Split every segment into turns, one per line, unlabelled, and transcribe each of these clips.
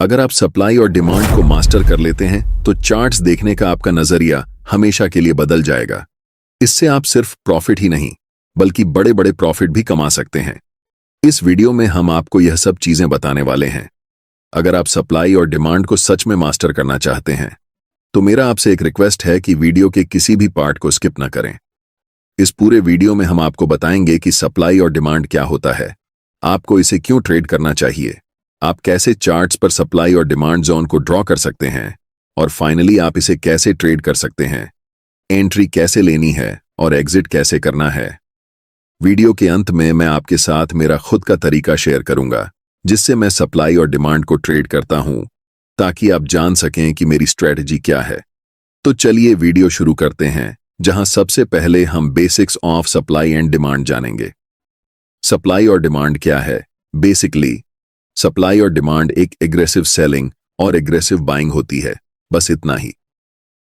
अगर आप सप्लाई और डिमांड को मास्टर कर लेते हैं तो चार्ट्स देखने का आपका नजरिया हमेशा के लिए बदल जाएगा। इससे आप सिर्फ प्रॉफिट ही नहीं बल्कि बड़े बड़े प्रॉफिट भी कमा सकते हैं। इस वीडियो में हम आपको यह सब चीजें बताने वाले हैं। अगर आप सप्लाई और डिमांड को सच में मास्टर करना चाहते हैं तो मेरा आपसे एक रिक्वेस्ट है कि वीडियो के किसी भी पार्ट को स्किप न करें। इस पूरे वीडियो में हम आपको बताएंगे कि सप्लाई और डिमांड क्या होता है, आपको इसे क्यों ट्रेड करना चाहिए, आप कैसे चार्ट्स पर सप्लाई और डिमांड जोन को ड्रॉ कर सकते हैं और फाइनली आप इसे कैसे ट्रेड कर सकते हैं, एंट्री कैसे लेनी है और एग्जिट कैसे करना है। वीडियो के अंत में मैं आपके साथ मेरा खुद का तरीका शेयर करूंगा जिससे मैं सप्लाई और डिमांड को ट्रेड करता हूं, ताकि आप जान सकें कि मेरी स्ट्रेटजी क्या है। तो चलिए वीडियो शुरू करते हैं, जहां सबसे पहले हम basics of supply and demand जानेंगे। सप्लाई और डिमांड क्या है? बेसिकली सप्लाई और डिमांड एक एग्रेसिव सेलिंग और एग्रेसिव बाइंग होती है, बस इतना ही।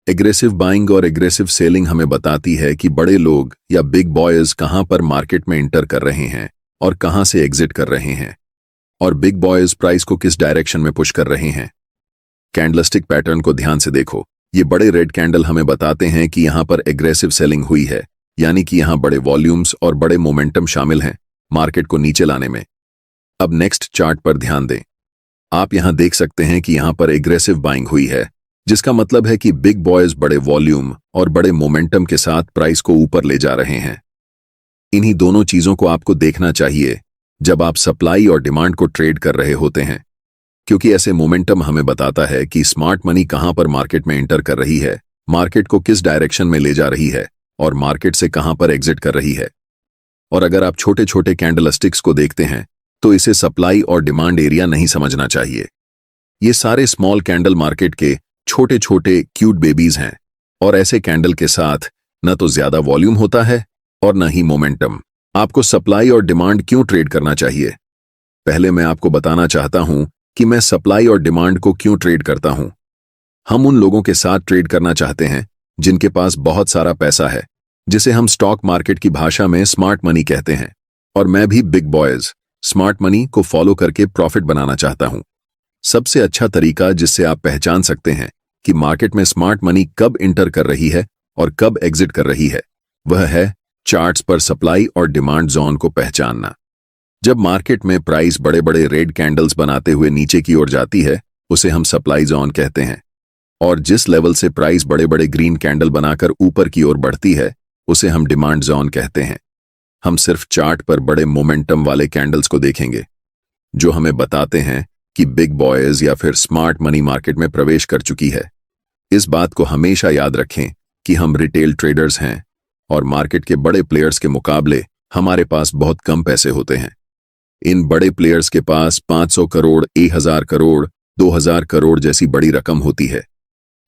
एग्रेसिव बाइंग और एग्रेसिव सेलिंग हमें बताती है कि बड़े लोग या बिग बॉयज कहां पर मार्केट में इंटर कर रहे हैं और कहां से एग्जिट कर रहे हैं, और बिग बॉयज प्राइस को किस डायरेक्शन में पुश कर रहे हैं। कैंडलस्टिक पैटर्न को ध्यान से देखो। ये बड़े रेड कैंडल हमें बताते हैं कि यहां पर एग्रेसिव सेलिंग हुई है, यानी कि यहां बड़े वॉल्यूम्स और बड़े मोमेंटम शामिल हैं मार्केट को नीचे लाने में। अब नेक्स्ट चार्ट पर ध्यान दें। आप यहां देख सकते हैं कि यहां पर एग्रेसिव बाइंग हुई है, जिसका मतलब है कि बिग बॉयज बड़े वॉल्यूम और बड़े मोमेंटम के साथ प्राइस को ऊपर ले जा रहे हैं। इन्हीं दोनों चीजों को आपको देखना चाहिए जब आप सप्लाई और डिमांड को ट्रेड कर रहे होते हैं, क्योंकि ऐसे मोमेंटम हमें बताता है कि स्मार्ट मनी कहां पर मार्केट में एंटर कर रही है, मार्केट को किस डायरेक्शन में ले जा रही है और मार्केट से कहां पर एग्जिट कर रही है। और अगर आप छोटे छोटे कैंडलस्टिक्स को देखते हैं तो इसे सप्लाई और डिमांड एरिया नहीं समझना चाहिए। ये सारे स्मॉल कैंडल मार्केट के छोटे छोटे क्यूट बेबीज हैं, और ऐसे कैंडल के साथ न तो ज्यादा वॉल्यूम होता है और न ही मोमेंटम। आपको सप्लाई और डिमांड क्यों ट्रेड करना चाहिए? पहले मैं आपको बताना चाहता हूं कि मैं सप्लाई और डिमांड को क्यों ट्रेड करता हूं। हम उन लोगों के साथ ट्रेड करना चाहते हैं जिनके पास बहुत सारा पैसा है, जिसे हम स्टॉक मार्केट की भाषा में स्मार्ट मनी कहते हैं, और मैं भी बिग बॉयज स्मार्ट मनी को फॉलो करके प्रॉफिट बनाना चाहता हूं। सबसे अच्छा तरीका जिससे आप पहचान सकते हैं कि मार्केट में स्मार्ट मनी कब इंटर कर रही है और कब एग्जिट कर रही है, वह है चार्ट्स पर सप्लाई और डिमांड जोन को पहचानना। जब मार्केट में प्राइस बड़े बड़े रेड कैंडल्स बनाते हुए नीचे की ओर जाती है, उसे हम सप्लाई जोन कहते हैं, और जिस लेवल से प्राइस बड़े बड़े ग्रीन कैंडल बनाकर ऊपर की ओर बढ़ती है, उसे हम डिमांड जोन कहते हैं। हम सिर्फ चार्ट पर बड़े मोमेंटम वाले कैंडल्स को देखेंगे जो हमें बताते हैं कि बिग बॉयज या फिर स्मार्ट मनी मार्केट में प्रवेश कर चुकी है। इस बात को हमेशा याद रखें कि हम रिटेल ट्रेडर्स हैं और मार्केट के बड़े प्लेयर्स के मुकाबले हमारे पास बहुत कम पैसे होते हैं। इन बड़े प्लेयर्स के पास 500 करोड़, 1000 करोड़, 2000 करोड़ जैसी बड़ी रकम होती है।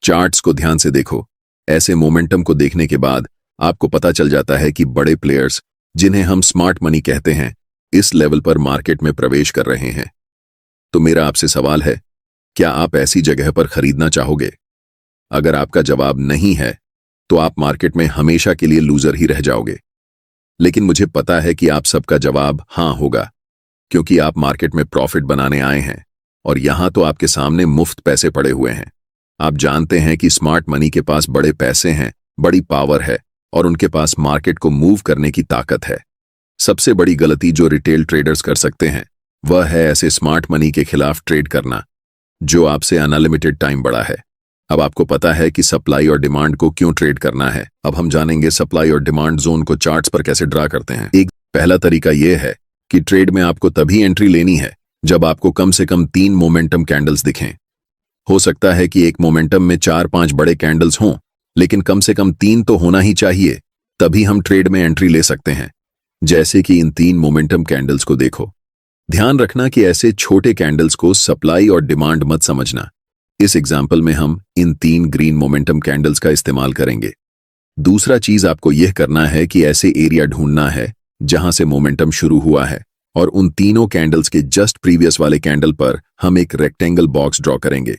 चार्ट्स को ध्यान से देखो। ऐसे मोमेंटम को देखने के बाद आपको पता चल जाता है कि बड़े प्लेयर्स, जिन्हें हम स्मार्ट मनी कहते हैं, इस लेवल पर मार्केट में प्रवेश कर रहे हैं। तो मेरा आपसे सवाल है, क्या आप ऐसी जगह पर खरीदना चाहोगे? अगर आपका जवाब नहीं है तो आप मार्केट में हमेशा के लिए लूजर ही रह जाओगे। लेकिन मुझे पता है कि आप सबका जवाब हां होगा, क्योंकि आप मार्केट में प्रॉफिट बनाने आए हैं और यहां तो आपके सामने मुफ्त पैसे पड़े हुए हैं। आप जानते हैं कि स्मार्ट मनी के पास बड़े पैसे हैं, बड़ी पावर है और उनके पास मार्केट को मूव करने की ताकत है। सबसे बड़ी गलती जो रिटेल ट्रेडर्स कर सकते हैं वह है ऐसे स्मार्ट मनी के खिलाफ ट्रेड करना जो आपसे अनलिमिटेड टाइम बड़ा है। अब आपको पता है कि सप्लाई और डिमांड को क्यों ट्रेड करना है। अब हम जानेंगे सप्लाई और डिमांड जोन को चार्ट्स पर कैसे ड्रा करते हैं। एक पहला तरीका यह है कि ट्रेड में आपको तभी एंट्री लेनी है जब आपको कम से कम 3 मोमेंटम कैंडल्स दिखें। हो सकता है कि एक मोमेंटम में 4-5 बड़े कैंडल्स हों, लेकिन कम से कम 3 तो होना ही चाहिए, तभी हम ट्रेड में एंट्री ले सकते हैं। जैसे कि इन 3 मोमेंटम कैंडल्स को देखो। ध्यान रखना कि ऐसे छोटे कैंडल्स को सप्लाई और डिमांड मत समझना। इस एग्जाम्पल में हम इन 3 ग्रीन मोमेंटम कैंडल्स का इस्तेमाल करेंगे। दूसरा चीज आपको यह करना है कि ऐसे एरिया ढूंढना है जहां से मोमेंटम शुरू हुआ है, और उन तीनों कैंडल्स के जस्ट प्रीवियस वाले कैंडल पर हम एक रेक्टेंगल बॉक्स ड्रॉ करेंगे।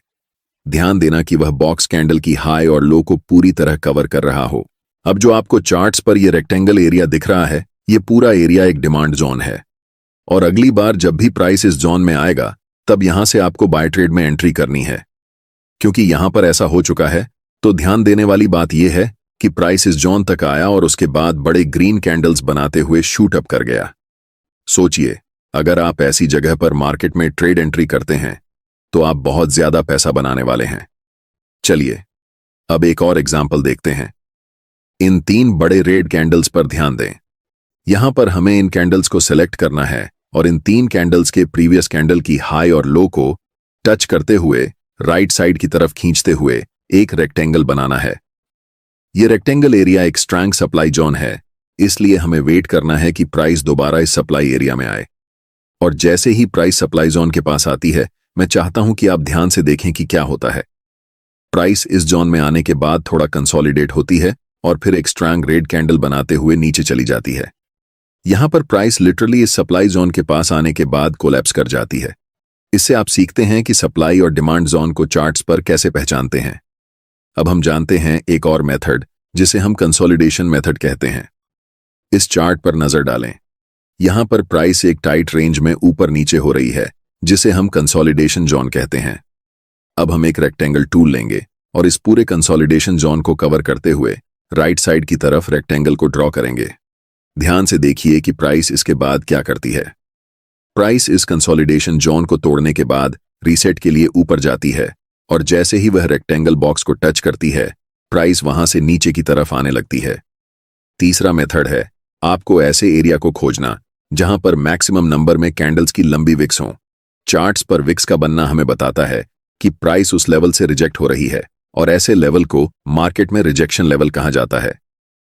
ध्यान देना कि वह बॉक्स कैंडल की हाई और लो को पूरी तरह कवर कर रहा हो। अब जो आपको चार्ट्स पर यह रेक्टेंगल एरिया दिख रहा है, ये पूरा एरिया एक डिमांड जोन है, और अगली बार जब भी प्राइस इस जोन में आएगा तब यहां से आपको बाय ट्रेड में एंट्री करनी है। क्योंकि यहां पर ऐसा हो चुका है, तो ध्यान देने वाली बात यह है कि प्राइस इस जोन तक आया और उसके बाद बड़े ग्रीन कैंडल्स बनाते हुए शूट अप कर गया। सोचिए, अगर आप ऐसी जगह पर मार्केट में ट्रेड एंट्री करते हैं तो आप बहुत ज्यादा पैसा बनाने वाले हैं। चलिए अब एक और एग्जाम्पल देखते हैं। इन 3 बड़े रेड कैंडल्स पर ध्यान दें। यहां पर हमें इन कैंडल्स को सिलेक्ट करना है और इन 3 कैंडल्स के प्रीवियस कैंडल की हाई और लो को टच करते हुए राइट साइड की तरफ खींचते हुए एक रेक्टेंगल बनाना है। यह रेक्टेंगल एरिया एक स्ट्रॉन्ग सप्लाई जोन है, इसलिए हमें वेट करना है कि प्राइस दोबारा इस सप्लाई एरिया में आए। और जैसे ही प्राइस सप्लाई जोन के पास आती है, मैं चाहता हूं कि आप ध्यान से देखें कि क्या होता है। प्राइस इस जोन में आने के बाद थोड़ा कंसोलिडेट होती है और फिर एक स्ट्रॉन्ग रेड कैंडल बनाते हुए नीचे चली जाती है। यहां पर प्राइस लिटरली इस सप्लाई जोन के पास आने के बाद कोलैप्स कर जाती है। इससे आप सीखते हैं कि सप्लाई और डिमांड जोन को चार्ट्स पर कैसे पहचानते हैं। अब हम जानते हैं एक और मेथड, जिसे हम कंसोलिडेशन मेथड कहते हैं। इस चार्ट पर नजर डालें। यहां पर प्राइस एक टाइट रेंज में ऊपर नीचे हो रही है, जिसे हम कंसोलिडेशन जोन कहते हैं। अब हम एक रेक्टेंगल टूल लेंगे और इस पूरे कंसोलिडेशन जोन को कवर करते हुए राइट साइड की तरफ रेक्टेंगल को ड्रॉ करेंगे। ध्यान से देखिए कि प्राइस इसके बाद क्या करती है। प्राइस इस कंसोलिडेशन जोन को तोड़ने के बाद रीसेट के लिए ऊपर जाती है और जैसे ही वह रेक्टेंगल बॉक्स को टच करती है, प्राइस वहां से नीचे की तरफ आने लगती है। तीसरा मेथड है आपको ऐसे एरिया को खोजना जहां पर मैक्सिमम नंबर में कैंडल्स की लंबी विक्स हों। चार्ट्स पर विक्स का बनना हमें बताता है कि प्राइस उस लेवल से रिजेक्ट हो रही है और ऐसे लेवल को मार्केट में रिजेक्शन लेवल कहा जाता है।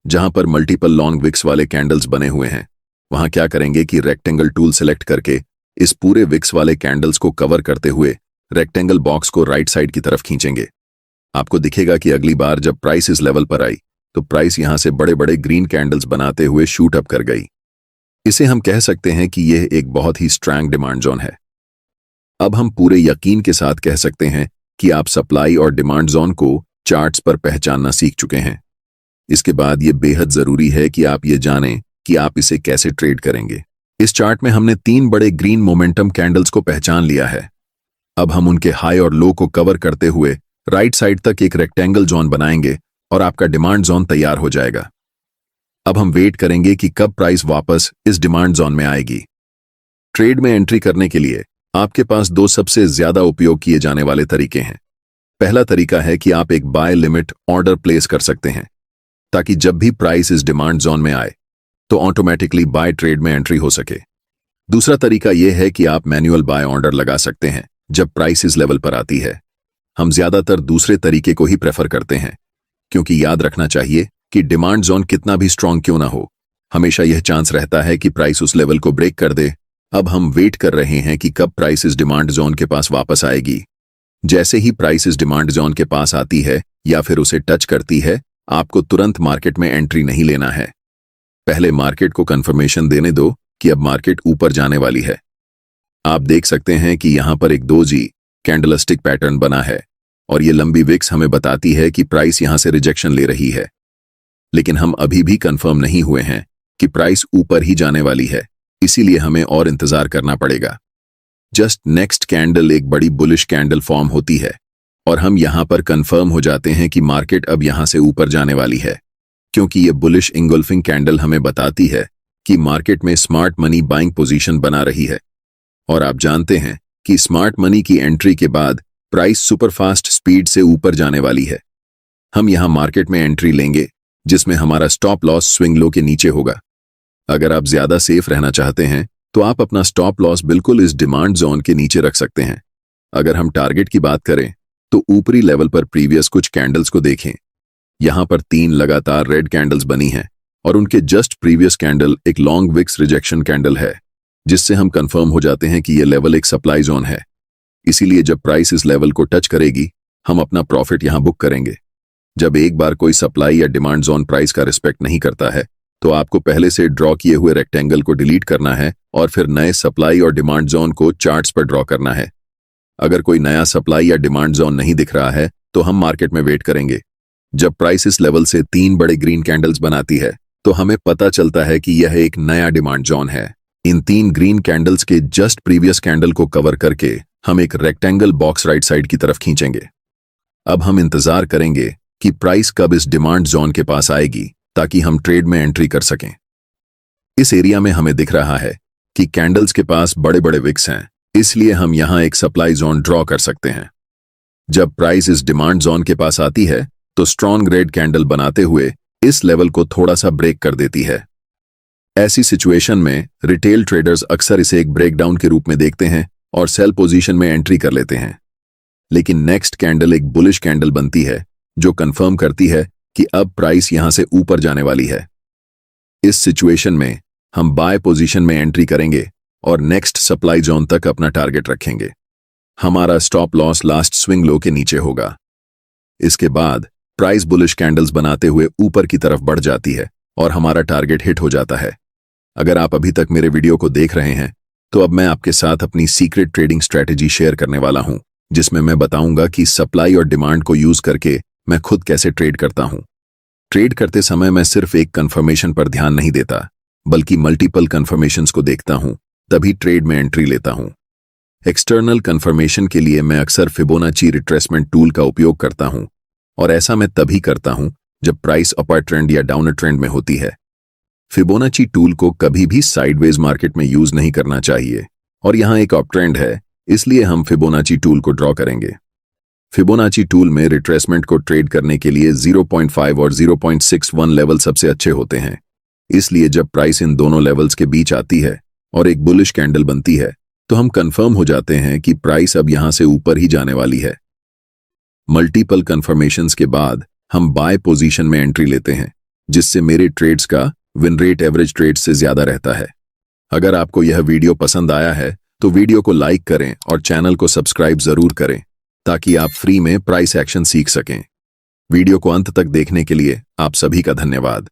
जहां पर मल्टीपल लॉन्ग विक्स वाले कैंडल्स बने हुए हैं, वहां क्या करेंगे कि रेक्टेंगल टूल सेलेक्ट करके इस पूरे विक्स वाले कैंडल्स को कवर करते हुए रेक्टेंगल बॉक्स को राइट साइड की तरफ खींचेंगे। आपको दिखेगा कि अगली बार जब प्राइस इस लेवल पर आई तो प्राइस यहां से बड़े बड़े ग्रीन कैंडल्स बनाते हुए शूट अप कर गई। इसे हम कह सकते हैं कि यह एक बहुत ही स्ट्रॉन्ग डिमांड जोन है। अब हम पूरे यकीन के साथ कह सकते हैं कि आप सप्लाई और डिमांड जोन को चार्ट्स पर पहचानना सीख चुके हैं। इसके बाद यह बेहद जरूरी है कि आप ये जानें कि आप इसे कैसे ट्रेड करेंगे। इस चार्ट में हमने 3 बड़े ग्रीन मोमेंटम कैंडल्स को पहचान लिया है। अब हम उनके हाई और लो को कवर करते हुए राइट साइड तक एक रेक्टेंगल जोन बनाएंगे और आपका डिमांड जोन तैयार हो जाएगा। अब हम वेट करेंगे कि कब प्राइस वापस इस डिमांड जोन में आएगी। ट्रेड में एंट्री करने के लिए आपके पास 2 सबसे ज्यादा उपयोग किए जाने वाले तरीके हैं। पहला तरीका है कि आप एक बाय लिमिट ऑर्डर प्लेस कर सकते हैं, ताकि जब भी प्राइस इस डिमांड जोन में आए तो ऑटोमेटिकली बाय ट्रेड में एंट्री हो सके। दूसरा तरीका यह है कि आप मैन्युअल बाय ऑर्डर लगा सकते हैं जब प्राइस इस लेवल पर आती है। हम ज्यादातर दूसरे तरीके को ही प्रेफर करते हैं, क्योंकि याद रखना चाहिए कि डिमांड जोन कितना भी स्ट्रांग क्यों ना हो, हमेशा यह चांस रहता है कि प्राइस उस लेवल को ब्रेक कर दे। अब हम वेट कर रहे हैं कि कब प्राइस इस डिमांड जोन के पास वापस आएगी। जैसे ही प्राइस इस डिमांड जोन के पास आती है या फिर उसे टच करती है, आपको तुरंत मार्केट में एंट्री नहीं लेना है। पहले मार्केट को कंफर्मेशन देने दो कि अब मार्केट ऊपर जाने वाली है। आप देख सकते हैं कि यहां पर एक 2G कैंडलस्टिक पैटर्न बना है और ये लंबी विक्स हमें बताती है कि प्राइस यहां से रिजेक्शन ले रही है। लेकिन हम अभी भी कंफर्म नहीं हुए हैं कि प्राइस ऊपर ही जाने वाली है, इसीलिए हमें और इंतजार करना पड़ेगा। जस्ट नेक्स्ट कैंडल एक बड़ी बुलिश कैंडल फॉर्म होती है और हम यहां पर कंफर्म हो जाते हैं कि मार्केट अब यहां से ऊपर जाने वाली है, क्योंकि ये बुलिश इंगल्फिंग कैंडल हमें बताती है कि मार्केट में स्मार्ट मनी बाइंग पोजीशन बना रही है। और आप जानते हैं कि स्मार्ट मनी की एंट्री के बाद प्राइस सुपरफास्ट स्पीड से ऊपर जाने वाली है। हम यहां मार्केट में एंट्री लेंगे जिसमें हमारा स्टॉप लॉस स्विंग लो के नीचे होगा। अगर आप ज्यादा सेफ रहना चाहते हैं तो आप अपना स्टॉप लॉस बिल्कुल इस डिमांड जोन के नीचे रख सकते हैं। अगर हम टारगेट की बात करें तो ऊपरी लेवल पर प्रीवियस कुछ कैंडल्स को देखें। यहां पर 3 लगातार रेड कैंडल्स बनी हैं और उनके जस्ट प्रीवियस कैंडल एक लॉन्ग विक्स रिजेक्शन कैंडल है, जिससे हम कंफर्म हो जाते हैं कि यह लेवल एक सप्लाई जोन है। इसीलिए जब प्राइस इस लेवल को टच करेगी, हम अपना प्रॉफिट यहां बुक करेंगे। जब एक बार कोई सप्लाई या डिमांड जोन प्राइस का रिस्पेक्ट नहीं करता है, तो आपको पहले से ड्रॉ किए हुए रेक्टेंगल को डिलीट करना है और फिर नए सप्लाई और डिमांड जोन को चार्ट्स पर ड्रॉ करना है। अगर कोई नया सप्लाई या डिमांड जोन नहीं दिख रहा है तो हम मार्केट में वेट करेंगे। जब प्राइस इस लेवल से 3 बड़े ग्रीन कैंडल्स बनाती है तो हमें पता चलता है कि यह एक नया डिमांड जोन है। इन 3 ग्रीन कैंडल्स के जस्ट प्रीवियस कैंडल को कवर करके हम एक रेक्टेंगल बॉक्स राइट साइड की तरफ खींचेंगे। अब हम इंतजार करेंगे कि प्राइस कब इस डिमांड जोन के पास आएगी ताकि हम ट्रेड में एंट्री कर सकें। इस एरिया में हमें दिख रहा है कि कैंडल्स के पास बड़े बड़े विक्स हैं, इसलिए हम यहां एक सप्लाई जोन ड्रॉ कर सकते हैं। जब प्राइस इस डिमांड जोन के पास आती है तो स्ट्रॉन्ग रेड कैंडल बनाते हुए इस लेवल को थोड़ा सा ब्रेक कर देती है। ऐसी सिचुएशन में रिटेल ट्रेडर्स अक्सर इसे एक ब्रेकडाउन के रूप में देखते हैं और सेल पोजीशन में एंट्री कर लेते हैं। लेकिन नेक्स्ट कैंडल एक बुलिश कैंडल बनती है जो कंफर्म करती है कि अब प्राइस यहां से ऊपर जाने वाली है। इस सिचुएशन में हम बाय पोजीशन में एंट्री करेंगे और नेक्स्ट सप्लाई जोन तक अपना टारगेट रखेंगे। हमारा stop loss last swing low के नीचे होगा। इसके बाद प्राइस बुलिश कैंडल्स बनाते हुए ऊपर की तरफ बढ़ जाती है और हमारा टारगेट हिट हो जाता है। अगर आप अभी तक मेरे वीडियो को देख रहे हैं तो अब मैं आपके साथ अपनी सीक्रेट ट्रेडिंग स्ट्रैटेजी शेयर करने वाला हूं, जिसमें मैं बताऊंगा कि सप्लाई और डिमांड को यूज करके मैं खुद कैसे ट्रेड करता हूं। ट्रेड करते समय मैं सिर्फ एक कंफर्मेशन पर ध्यान नहीं देता, बल्कि मल्टीपल कंफर्मेशंस को देखता हूं, तभी ट्रेड में एंट्री लेता हूं। एक्सटर्नल कंफर्मेशन के लिए मैं अक्सर फिबोनाची रिट्रेसमेंट टूल का उपयोग करता हूं, और ऐसा मैं तभी करता हूं जब प्राइस अपर ट्रेंड या डाउनर ट्रेंड में होती है। फिबोनाची टूल को कभी भी साइडवेज मार्केट में यूज नहीं करना चाहिए, और यहां एक अप ट्रेंड है, इसलिए हम फिबोनाची टूल को ड्रॉ करेंगे। फिबोनाची टूल में रिट्रेसमेंट को ट्रेड करने के लिए 0.5 और 0.61 लेवल सबसे अच्छे होते हैं। इसलिए जब प्राइस इन दोनों लेवल्स के बीच आती है और एक बुलिश कैंडल बनती है तो हम कंफर्म हो जाते हैं कि प्राइस अब यहां से ऊपर ही जाने वाली है। मल्टीपल कंफर्मेशंस के बाद हम बाय पोजीशन में एंट्री लेते हैं, जिससे मेरे ट्रेड्स का विन रेट एवरेज ट्रेड से ज्यादा रहता है। अगर आपको यह वीडियो पसंद आया है तो वीडियो को लाइक करें और चैनल को सब्सक्राइब जरूर करें ताकि आप फ्री में प्राइस एक्शन सीख सकें। वीडियो को अंत तक देखने के लिए आप सभी का धन्यवाद।